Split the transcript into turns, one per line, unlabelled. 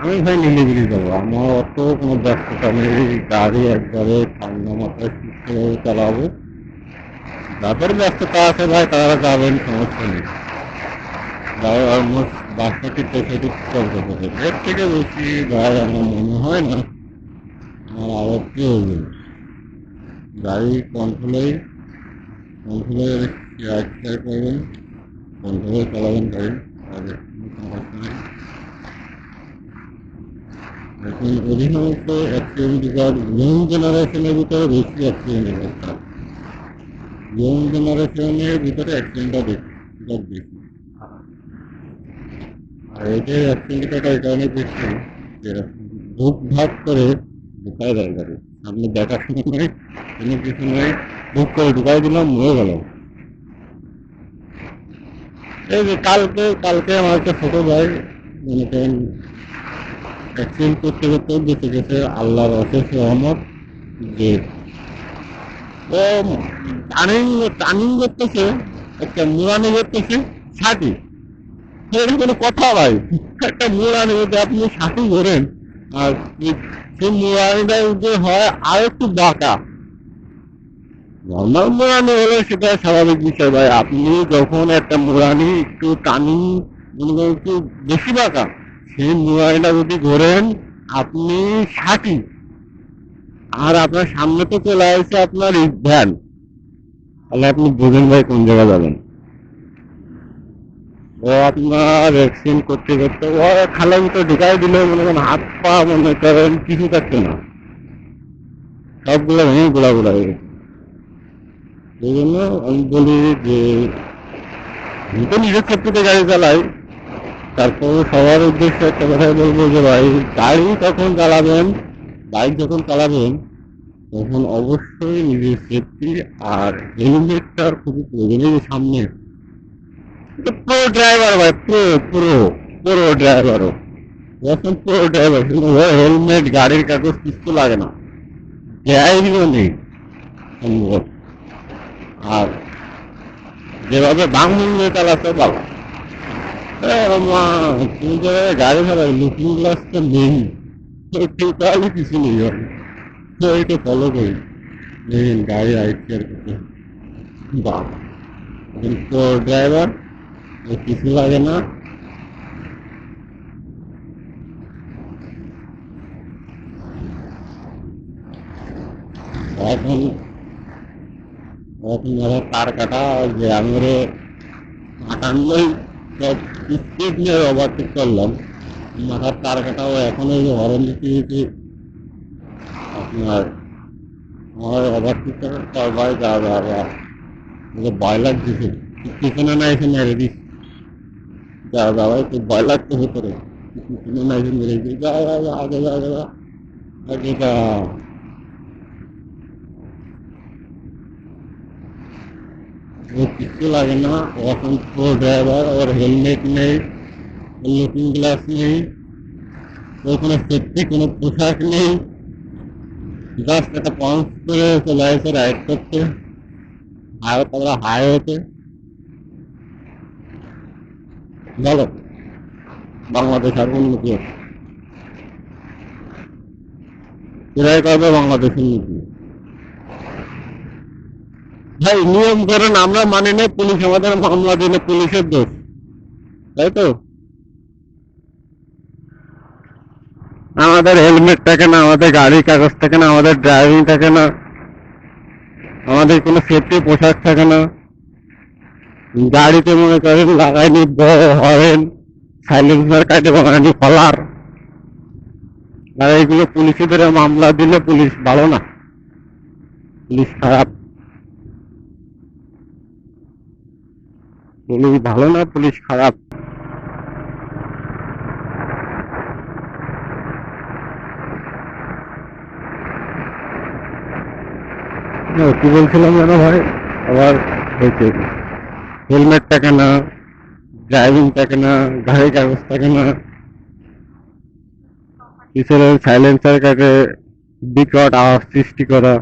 আমি ভাই নিলিবিলি যাবো, আমার অত কোনো ব্যস্ততা নেই। গাড়ি একবারে ঠান্ডা মাথায় সুস্থভাবে চালাবো। যাদের ব্যস্ততা আছে ভাই তারা যাবেন, সমস্যা নেই। ভাই অলমোস্ট 62-63 চলতে পারে, এর থেকে বেশি ভাই আমার মনে হয় না আমার আরো প্রয়োজন। গাড়ি কন্ট্রোলে শেয়ার করবেন, কন্ট্রোলে চালাবেন গাড়ি। আর কোনো সমস্যা নেই। এখন অধিকাংশ অ্যাক্সিডেন্ট ইয়ং জেনারেশনের ভিতরে বেশি অ্যাক্সিডেন্টের কথা। ইয়ং জেনারেশনের ভিতরে অ্যাক্সিডেন্টটা বেশি। আর এটাই অ্যাক্সিডেন্টটা এই কারণে বেশি যে বুক ভাগ করে ঢুকায় দেয় গাড়ি, সামনে দেখাশোনা নেই, কোনো কিছু নেই, বুক করে ঢুকাই দিলাম, মরে গেলাম। এই যে কালকে কালকে আমার একটা ছোট ভাই মনে করেন অ্যাক্সিডেন্ট করতে করতে বেঁচে গেছে, আল্লাহর অশেষ রহমত। যে ও টার্নিং টার্নিং করতেছে, একটা মুড়ানি করতেছে, ষাটি। এটা কোনো কথা ভাই? একটা মুড়ানি যদি আপনি ষাটি ধরেন, আর সেই মুড়ানিটা যে হয় আর একটু বাঁকা। নর্মাল মুড়ানি হলে সেটা স্বাভাবিক বিষয় ভাই। আপনি যখন একটা মুড়ানি একটু টার্নিং মনে করেন একটু বেশি বাঁকা, সেই মুড়ানিটা যদি ধরেন আপনি ষাটি, আর আপনার সামনে তো চলে আসছে আপনার ভ্যান, তাহলে আপনি বুঝেন ভাই কোন জায়গায় যাবেন। ও আপনার অ্যাক্সিডেন্ট করতে করতে ও খালের ভিতরে ঢুকাই দিলে মনে করেন হাত পা মনে করেন কিছু থাকছে না, সবগুলো ভেঙে গোলা গোলা হয়ে গেছে। সেই জন্য আমি বলি যে আমি তো নিজের ক্ষেত্রে গাড়ি চালাই, তারপর সবার উদ্দেশ্যে একটা কথাই বলবো যে ভাই গাড়ি যখন চালাবেন, বাইক যখন চালাবেন, তখন অবশ্যই নিজের সেফটি আর হেলমেটটার খুবই প্রয়োজন। এই যে সামনে প্রো ড্রাইভার ভাই, প্রো ড্রাইভারও এখন প্রো ড্রাইভার, কিন্তু হেলমেট গাড়ির কাগজ কিছু লাগে না, ড্রাইভিংও নেই সম্ভব। আর যেভাবে বাংলা চালাতে পারো, তুমি যে গাড়ি চালাই লুকিং গ্লাসটা নেই, তাহলে কিছু নেই ভাই। তো এটা ফলো করি, গাড়ি রাইড শেয়ার করতে বা কিন্তু ড্রাইভার কিছু লাগে না। এখন এখন ধরো তার কাটা যে আমি 58 সব স্পিড নিয়ে ওভারটেক করলাম, মাথার তার কাটাও এখন ওই যে হরন দিতে দিতে আপনার আমার ওভারটেক করার ভাই যা যা যা ভয় লাগতেছে। পিছনে না এসে মেরে দিস, যা যা ভাই তো ভয় লাগতে ভেতরে, পিছনে না এসে মেরে দিস, যা যা যা আগে যা আগে যা আগে যা। ও কিছু লাগে না, ও এখন প্রো ড্রাইভার, ওর হেলমেট নেই, লুকিং গ্লাস নেই, ওখানে সেফটি কোনো পোশাক নেই, জাস্ট একটা পাউন্স করে চলে আসে রাইড করতে হাইওয়েতে। বলো বাংলাদেশ আর উন্নতি আছে? এরাই করবে বাংলাদেশের নীতি। ভাই নিয়ম করেন আমরা মানি না, পুলিশ আমাদের মামলা দিলে পুলিশের দোষ, তাই তো? আমাদের হেলমেট থাকে না, আমাদের গাড়ির কাগজ থাকে না, আমাদের ড্রাইভিং থাকে না, আমাদের কোনো সেফটি পোশাক থাকে না, গাড়িতে মনে করেন লাগাইনি হরেন, সাইলেন্সার কাটে বানানি ফলার, আর এইগুলো পুলিশে ধরে মামলা দিলে পুলিশ ভালো না, পুলিশ খারাপ। পুলিশ ভালো না, পুলিশ খারাপ। কি বলছিলাম যেন ভাই, আবার হয়েছে হেলমেট থাকে না, ড্রাইভিং থাকে না, গাড়ির কাগজ থাকে না, পিছনে সাইলেন্সার কাটে বিকট আওয়াজ সৃষ্টি করা।